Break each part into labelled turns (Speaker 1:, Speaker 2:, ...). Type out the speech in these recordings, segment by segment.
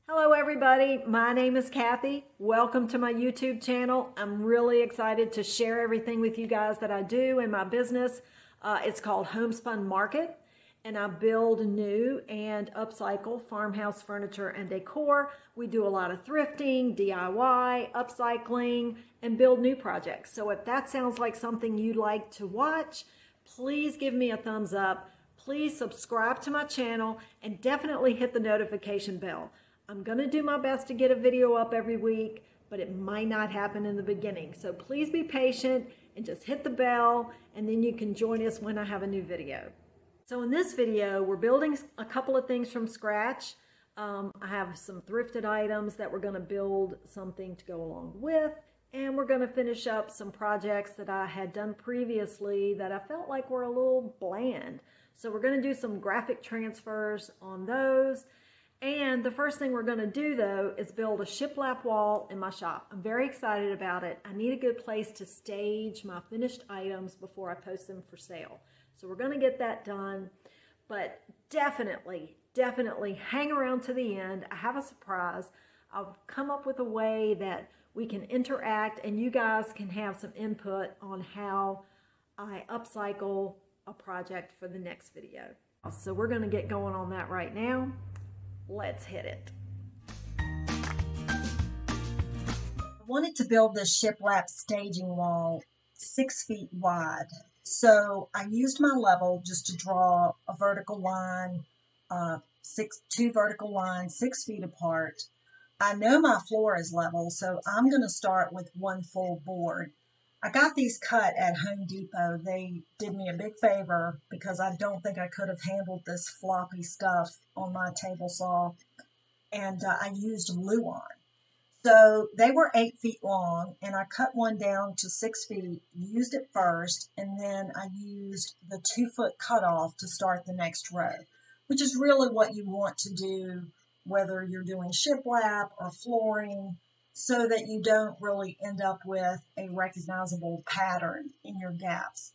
Speaker 1: Hello everybody, my name is Cathy. Welcome to my YouTube channel. I'm really excited to share everything with you guys that I do in my business. It's called Homespun Market, and I build new and upcycle farmhouse furniture and decor. We do a lot of thrifting, DIY, upcycling, and build new projects. So if that sounds like something you'd like to watch, please give me a thumbs up. Please subscribe to my channel and definitely hit the notification bell. I'm going to do my best to get a video up every week, but it might not happen in the beginning. So please be patient and just hit the bell, and then you can join us when I have a new video. So in this video, we're building a couple of things from scratch. I have some thrifted items that we're going to build something to go along with, and we're going to finish up some projects that I had done previously that I felt like were a little bland. So we're going to do some graphic transfers on those. And the first thing we're going to do, though, is build a shiplap wall in my shop. I'm very excited about it. I need a good place to stage my finished items before I post them for sale. So we're going to get that done. But definitely hang around to the end. I have a surprise. I'll come up with a way that we can interact and you guys can have some input on how I upcycle a project for the next video. So we're going to get going on that right now. Let's hit it.
Speaker 2: I wanted to build this shiplap staging wall 6 feet wide. So I used my level just to draw a vertical line, two vertical lines 6 feet apart. I know my floor is level, so I'm going to start with one full board. I got these cut at Home Depot. They did me a big favor because I don't think I could have handled this floppy stuff on my table saw, and I used Luan. So they were 8 feet long, and I cut one down to 6 feet, used it first, and then I used the 2-foot cutoff to start the next row, which is really what you want to do whether you're doing shiplap or flooring, so that you don't really end up with a recognizable pattern in your gaps.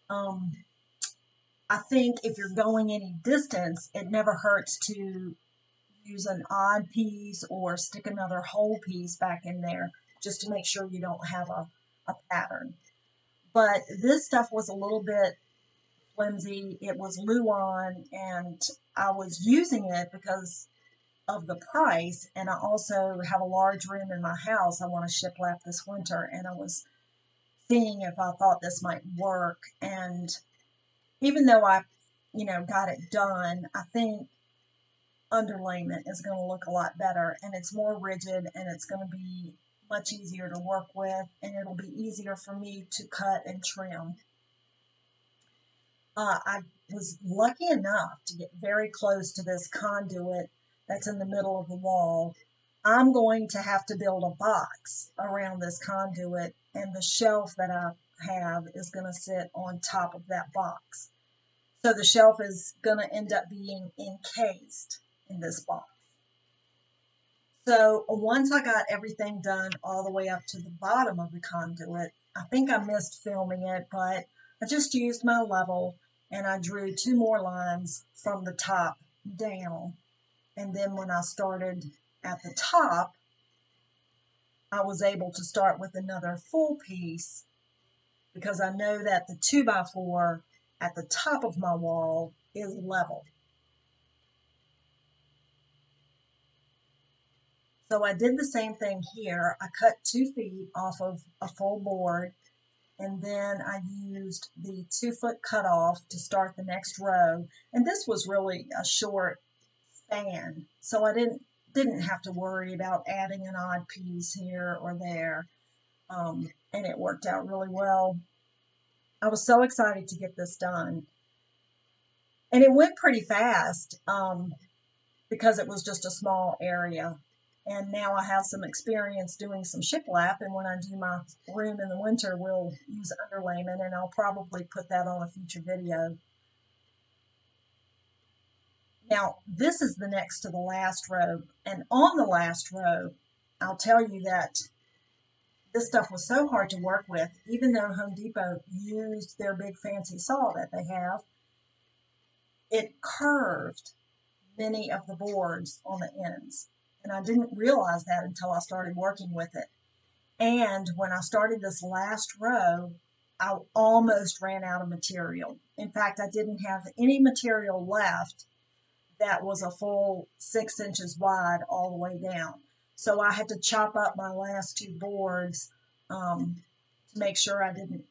Speaker 2: I think if you're going any distance, it never hurts to use an odd piece or stick another whole piece back in there just to make sure you don't have a pattern. But this stuff was a little bit flimsy. It was Luan, and I was using it because of the price, and I also have a large room in my house I want to shiplap this winter, and I was seeing if I thought this might work. And even though I got it done, I think underlayment is going to look a lot better, and it's more rigid, and it's going to be much easier to work with, and it'll be easier for me to cut and trim. I was lucky enough to get very close to this conduit that's in the middle of the wall. I'm going to have to build a box around this conduit, and the shelf that I have is going to sit on top of that box. So the shelf is going to end up being encased in this box. So once I got everything done all the way up to the bottom of the conduit, I think I missed filming it, but I just used my level and I drew 2 more lines from the top down. And then when I started at the top, I was able to start with another full piece because I know that the 2x4 at the top of my wall is level. So I did the same thing here. I cut 2 feet off of a full board, and then I used the 2-foot cutoff to start the next row. And this was really a short span, so I didn't have to worry about adding an odd piece here or there, and it worked out really well. I was so excited to get this done, and it went pretty fast because it was just a small area. And now I have some experience doing some shiplap, and when I do my room in the winter, we'll use underlayment, and I'll probably put that on a future video. Now, this is the next to the last row, and on the last row, I'll tell you that this stuff was so hard to work with, even though Home Depot used their big fancy saw that they have. It curved many of the boards on the ends. And I didn't realize that until I started working with it. And when I started this last row, I almost ran out of material. In fact, I didn't have any material left that was a full 6 inches wide all the way down. So I had to chop up my last two boards to make sure I didn't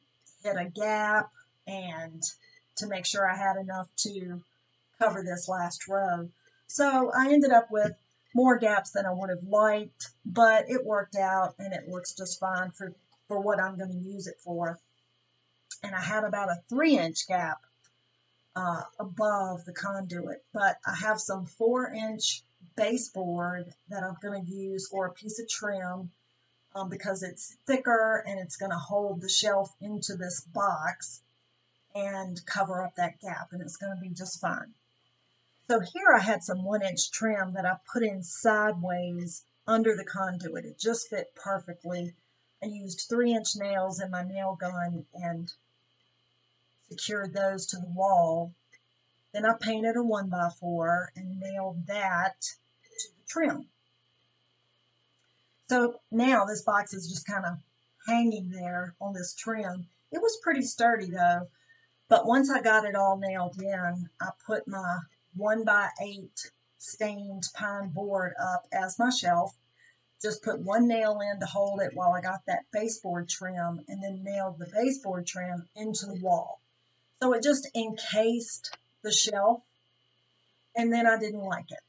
Speaker 2: hit a gap and to make sure I had enough to cover this last row. So I ended up with more gaps than I would have liked, but it worked out and it looks just fine for what I'm going to use it for. And I had about a 3-inch gap above the conduit, but I have some 4-inch baseboard that I'm going to use for a piece of trim because it's thicker and it's going to hold the shelf into this box and cover up that gap, and it's going to be just fine. So here I had some 1-inch trim that I put in sideways under the conduit. It just fit perfectly. I used 3-inch nails in my nail gun and secured those to the wall. Then I painted a 1x4 and nailed that to the trim. So now this box is just kind of hanging there on this trim. It was pretty sturdy though, but once I got it all nailed in, I put my 1x8 stained pine board up as my shelf. Just put one nail in to hold it while I got that baseboard trim, and then nailed the baseboard trim into the wall. So it just encased the shelf, and then I didn't like it.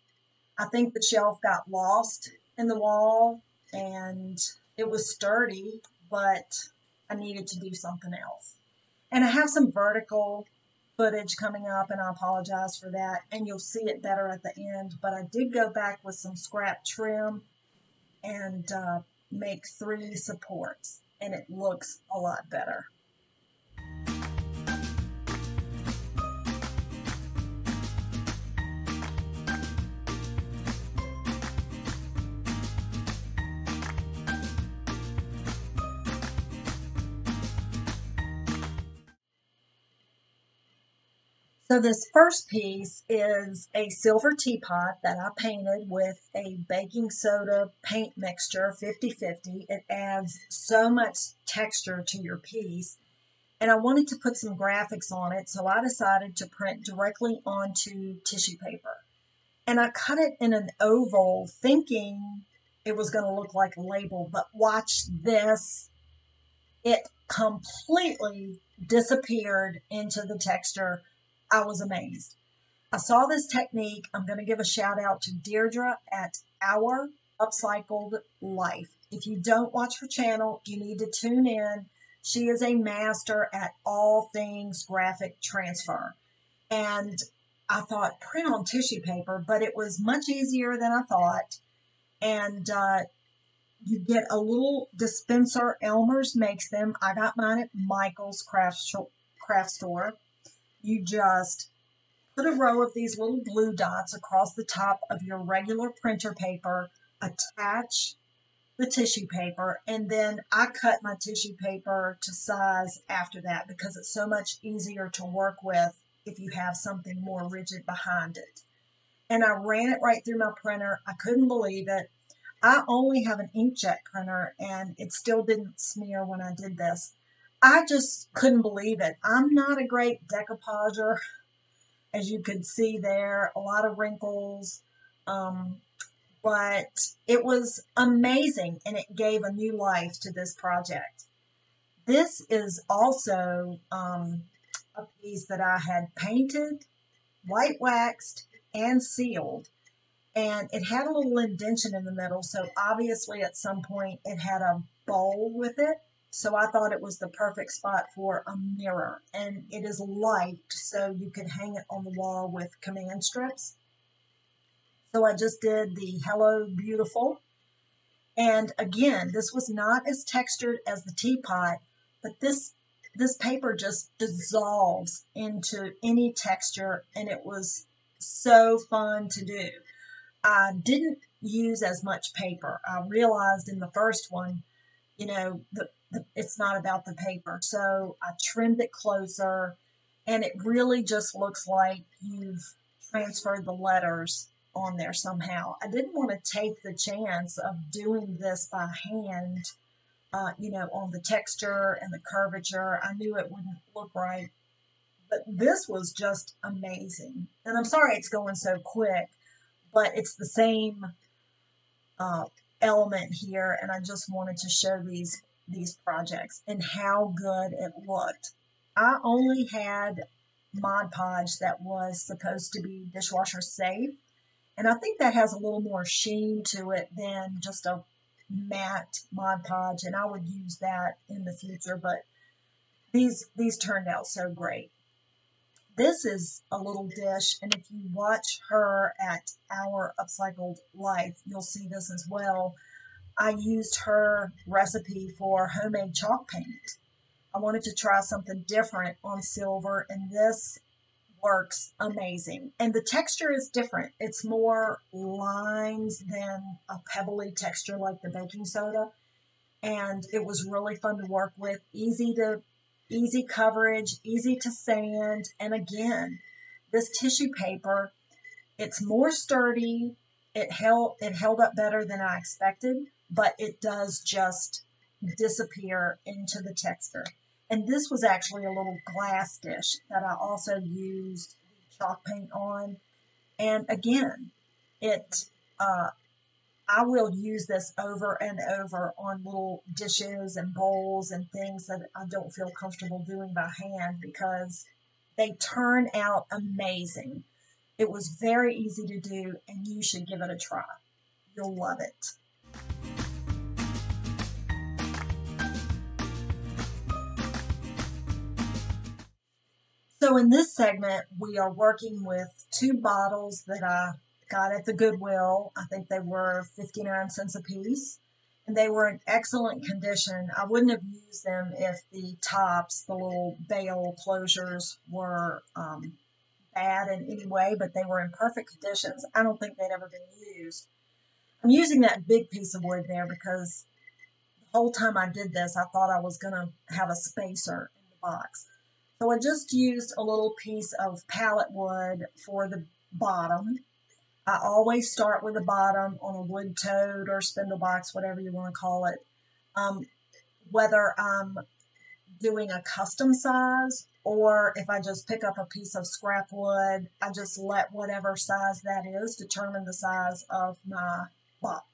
Speaker 2: I think the shelf got lost in the wall, and it was sturdy, but I needed to do something else. And I have some vertical footage coming up, and I apologize for that, and you'll see it better at the end, but I did go back with some scrap trim and make 3 supports, and it looks a lot better. So this first piece is a silver teapot that I painted with a baking soda paint mixture, 50-50. It adds so much texture to your piece. And I wanted to put some graphics on it, so I decided to print directly onto tissue paper. And I cut it in an oval thinking it was going to look like a label, but watch this. It completely disappeared into the texture. I was amazed. I saw this technique. I'm going to give a shout out to Deirdre at Our Upcycled Life. If you don't watch her channel, you need to tune in. She is a master at all things graphic transfer. And I thought print on tissue paper, but it was much easier than I thought. And you get a little dispenser. Elmer's makes them. I got mine at Michael's craft store. You just put a row of these little blue dots across the top of your regular printer paper, attach the tissue paper, and then I cut my tissue paper to size after that because it's so much easier to work with if you have something more rigid behind it. And I ran it right through my printer. I couldn't believe it. I only have an inkjet printer, and it still didn't smear when I did this. I just couldn't believe it. I'm not a great decoupager, as you could see there, a lot of wrinkles, but it was amazing, and it gave a new life to this project. This is also a piece that I had painted, white waxed, and sealed, and it had a little indentation in the middle, so obviously at some point it had a bowl with it. So I thought it was the perfect spot for a mirror, and it is light, so you could hang it on the wall with command strips. So I just did the Hello Beautiful. And again, this was not as textured as the teapot, but this paper just dissolves into any texture, and it was so fun to do. I didn't use as much paper. I realized in the first one, you know, it's not about the paper. So I trimmed it closer, and it really just looks like you've transferred the letters on there somehow. I didn't want to take the chance of doing this by hand, you know, on the texture and the curvature. I knew it wouldn't look right, but this was just amazing. And I'm sorry it's going so quick, but it's the same uh, element here, and I just wanted to show these projects and how good it looked. I only had Mod Podge that was supposed to be dishwasher safe, and I think that has a little more sheen to it than just a matte Mod Podge, and I would use that in the future, but these turned out so great. This is a little dish, and if you watch her at Our Upcycled Life, you'll see this as well. I used her recipe for homemade chalk paint. I wanted to try something different on silver, and this works amazing. And the texture is different. It's more lines than a pebbly texture like the baking soda. And it was really fun to work with, easy coverage, easy to sand. And again, this tissue paper, it's more sturdy. It held up better than I expected, but it does just disappear into the texture. And this was actually a little glass dish that I also used chalk paint on. And again, it I will use this over and over on little dishes and bowls and things that I don't feel comfortable doing by hand because they turn out amazing. It was very easy to do, and you should give it a try. You'll love it. So in this segment, we are working with two bottles that I got at the Goodwill. I think they were 59 cents a piece, and they were in excellent condition. I wouldn't have used them if the tops, the little bail closures, were bad in any way, but they were in perfect conditions. I don't think they'd ever been used. I'm using that big piece of wood there because the whole time I did this, I thought I was going to have a spacer in the box. So I just used a little piece of pallet wood for the bottom. I always start with the bottom on a wood tote or spindle box, whatever you want to call it. Whether I'm doing a custom size or if I just pick up a piece of scrap wood, I just let whatever size that is determine the size of my box.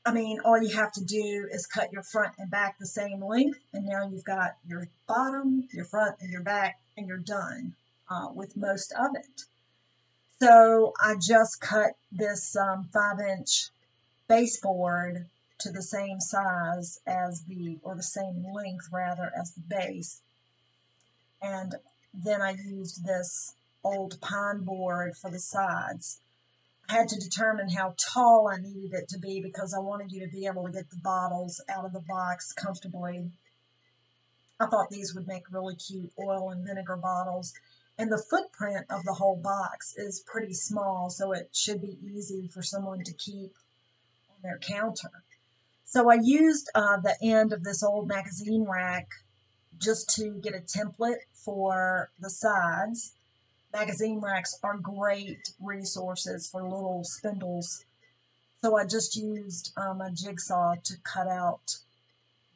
Speaker 2: I mean, all you have to do is cut your front and back the same length, and now you've got your bottom, your front, and your back, and you're done with most of it. So I just cut this 5-inch baseboard to the same size as or the same length rather as the base. And then I used this old pine board for the sides. I had to determine how tall I needed it to be because I wanted you to be able to get the bottles out of the box comfortably. I thought these would make really cute oil and vinegar bottles. And the footprint of the whole box is pretty small, so it should be easy for someone to keep on their counter. So I used the end of this old magazine rack just to get a template for the sides. Magazine racks are great resources for little spindles. So I just used a jigsaw to cut out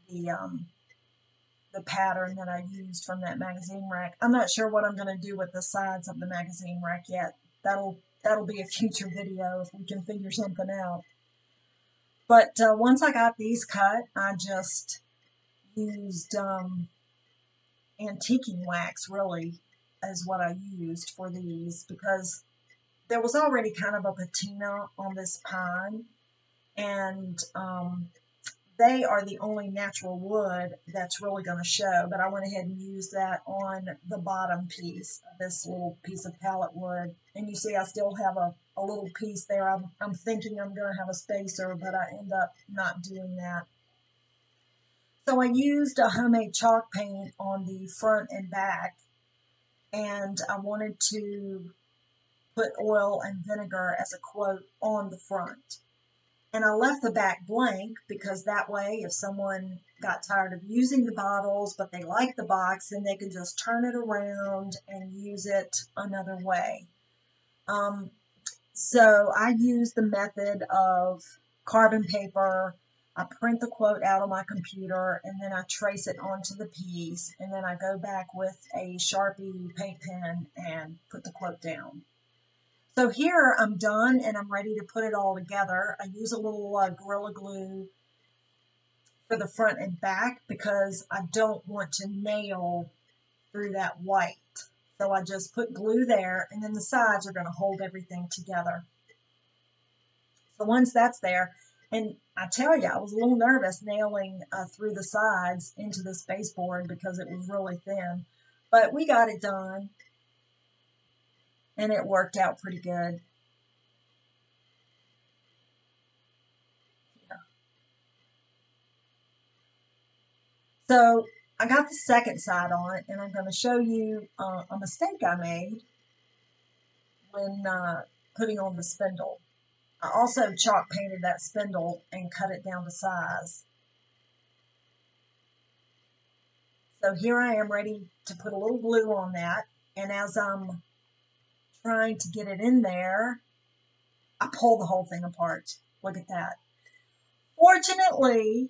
Speaker 2: the pattern that I used from that magazine rack. I'm not sure what I'm going to do with the sides of the magazine rack yet. That'll be a future video if we can figure something out. But once I got these cut, I just used antiquing wax, really, is what I used for these because there was already kind of a patina on this pine, and they are the only natural wood that's really going to show, but I went ahead and used that on the bottom piece of this little piece of pallet wood. And you see I still have a little piece there. I'm thinking I'm going to have a spacer, but I end up not doing that. So I used a homemade chalk paint on the front and back, and I wanted to put oil and vinegar as a quote on the front. And I left the back blank because that way if someone got tired of using the bottles but they liked the box, then they could just turn it around and use it another way. So I use the method of carbon paper. I print the quote out on my computer, and then I trace it onto the piece, and then I go back with a Sharpie paint pen and put the quote down. So here I'm done and I'm ready to put it all together. I use a little Gorilla Glue for the front and back because I don't want to nail through that white. So I just put glue there, and then the sides are going to hold everything together. So once that's there, and I tell you, I was a little nervous nailing through the sides into this baseboard because it was really thin, but we got it done, and it worked out pretty good. Yeah. So I got the second side on it, and I'm going to show you a mistake I made when putting on the spindle. I also chalk painted that spindle and cut it down to size. So here I am ready to put a little glue on that, and as I'm trying to get it in there, I pull the whole thing apart. Look at that. Fortunately,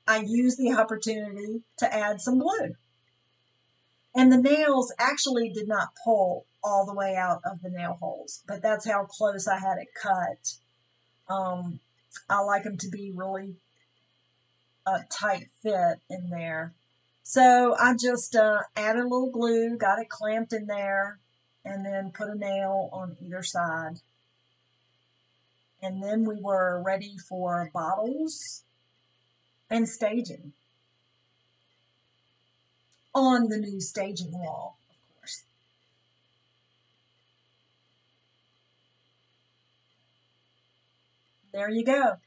Speaker 2: I used the opportunity to add some glue. And the nails actually did not pull all the way out of the nail holes, but that's how close I had it cut. I like them to be really a tight fit in there. So I just added a little glue, got it clamped in there, and then put a nail on either side. And then we were ready for bottles and staging on the new staging wall, of course. There you go.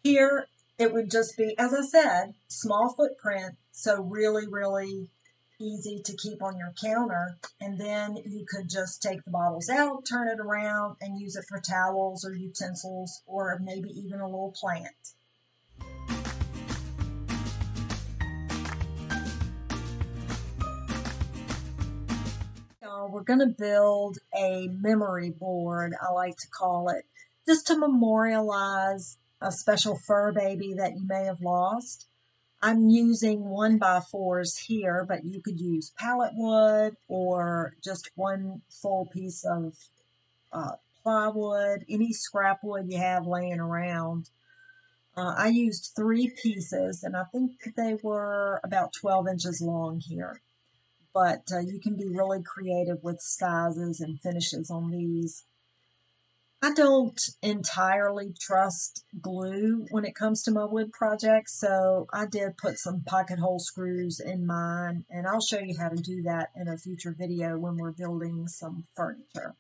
Speaker 2: Here it would just be, as I said, small footprint, so really, really easy to keep on your counter. And then you could just take the bottles out, turn it around, and use it for towels or utensils, or maybe even a little plant. We're going to build a memory board, I like to call it, just to memorialize a special fur baby that you may have lost. I'm using 1x4s here, but you could use pallet wood or just one full piece of plywood, any scrap wood you have laying around. I used 3 pieces, and I think they were about 12 inches long here. But you can be really creative with sizes and finishes on these. I don't entirely trust glue when it comes to my wood projects, so I did put some pocket hole screws in mine, and I'll show you how to do that in a future video when we're building some furniture.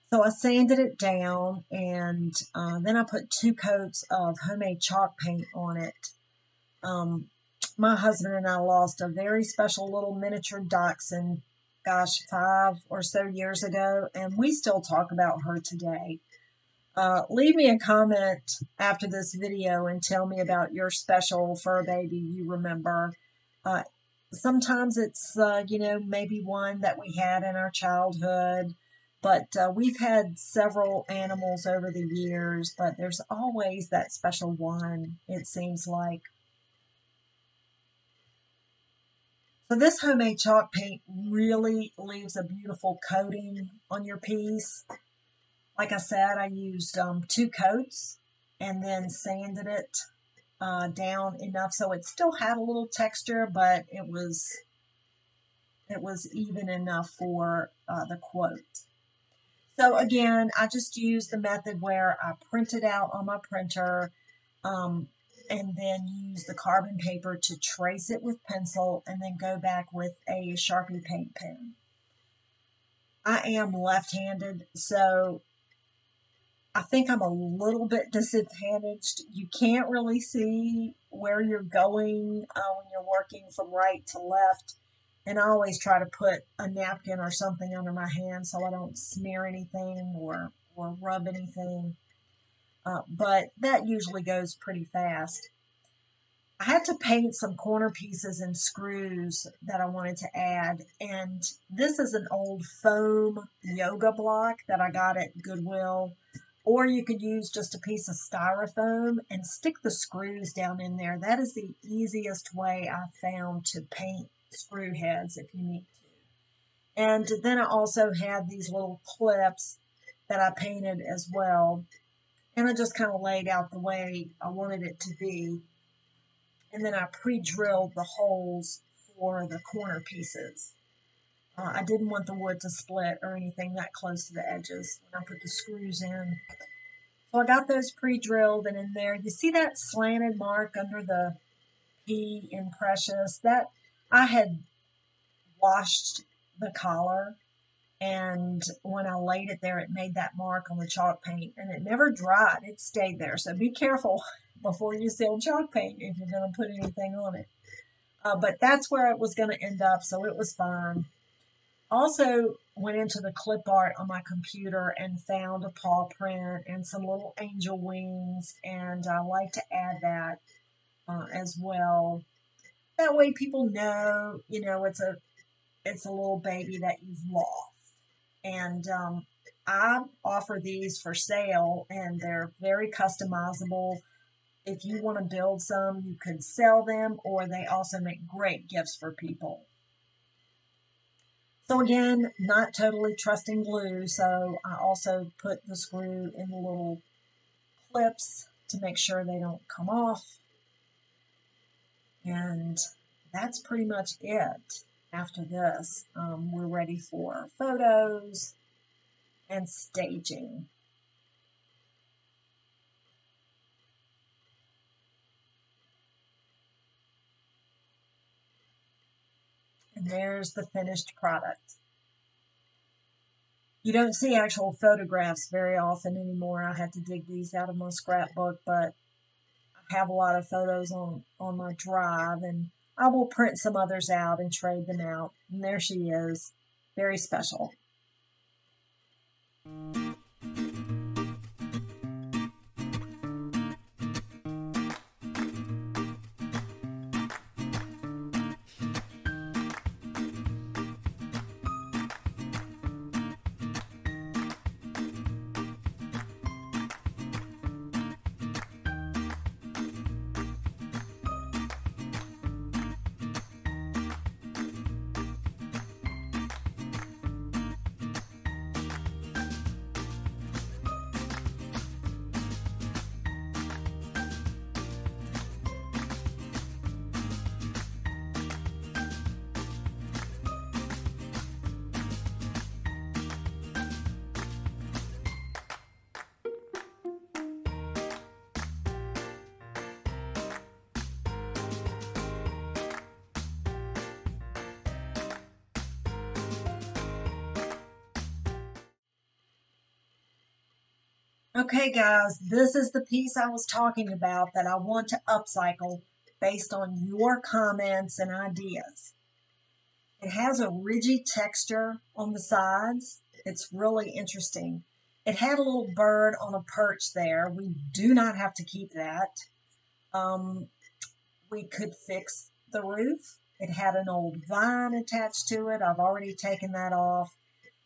Speaker 2: So I sanded it down, and then I put 2 coats of homemade chalk paint on it. My husband and I lost a very special little miniature dachshund, gosh, 5 or so years ago, and we still talk about her today. Leave me a comment after this video and tell me about your special fur baby you remember. Sometimes it's, maybe one that we had in our childhood, but we've had several animals over the years, but there's always that special one, it seems like. So this homemade chalk paint really leaves a beautiful coating on your piece. Like I said, I used 2 coats and then sanded it down enough so it still had a little texture, but it was even enough for the quote. So again, I just used the method where I print it out on my printer, and then use the carbon paper to trace it with pencil, and then go back with a Sharpie paint pen. I am left-handed, so I think I'm a little bit disadvantaged. You can't really see where you're going when you're working from right to left, and I always try to put a napkin or something under my hand so I don't smear anything or rub anything. But that usually goes pretty fast. I had to paint some corner pieces and screws that I wanted to add. And this is an old foam yoga block that I got at Goodwill. Or you could use just a piece of styrofoam and stick the screws down in there. That is the easiest way I've found to paint screw heads if you need to. And then I also had these little clips that I painted as well. And I just kind of laid out the way I wanted it to be. And then I pre-drilled the holes for the corner pieces. I didn't want the wood to split or anything that close to the edges when I put the screws in. So I got those pre-drilled, and in there, you see that slanted mark under the P in Precious? That I had washed the collar, and when I laid it there, it made that mark on the chalk paint, and it never dried. It stayed there. So be careful before you seal chalk paint if you're going to put anything on it. But that's where it was going to end up, so it was fine. Also went into the clip art on my computer and found a paw print and some little angel wings, and I like to add that as well. That way people know, you know, it's a little baby that you've lost. And I offer these for sale, and they're very customizable. If you want to build some, you could sell them, or they also make great gifts for people. So again, not totally trusting glue, so I also put the screw in the little clips to make sure they don't come off. And that's pretty much it. After this, we're ready for photos and staging. And there's the finished product. You don't see actual photographs very often anymore. I had to dig these out of my scrapbook, but I have a lot of photos on my drive, and I will print some others out and trade them out. And there she is. Very special. Okay, guys, this is the piece I was talking about that I want to upcycle based on your comments and ideas. It has a rigid texture on the sides. It's really interesting. It had a little bird on a perch there. We do not have to keep that. We could fix the roof. It had an old vine attached to it. I've already taken that off.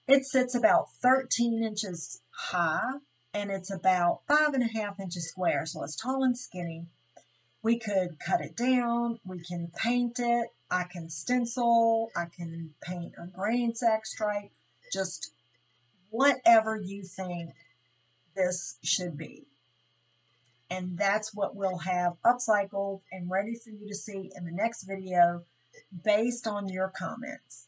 Speaker 2: It sits about 13 inches high, and it's about 5.5 inches square, so it's tall and skinny. We could cut it down, we can paint it, I can stencil, I can paint a grain sack stripe, just whatever you think this should be. And that's what we'll have upcycled and ready for you to see in the next video based on your comments.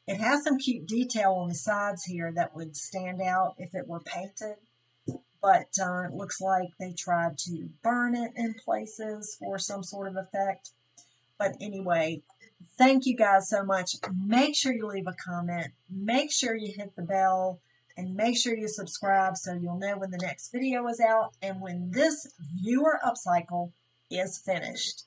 Speaker 2: It has some cute detail on the sides here that would stand out if it were painted. But it looks like they tried to burn it in places for some sort of effect. But anyway, thank you guys so much. Make sure you leave a comment. Make sure you hit the bell. And make sure you subscribe so you'll know when the next video is out and when this viewer upcycle is finished.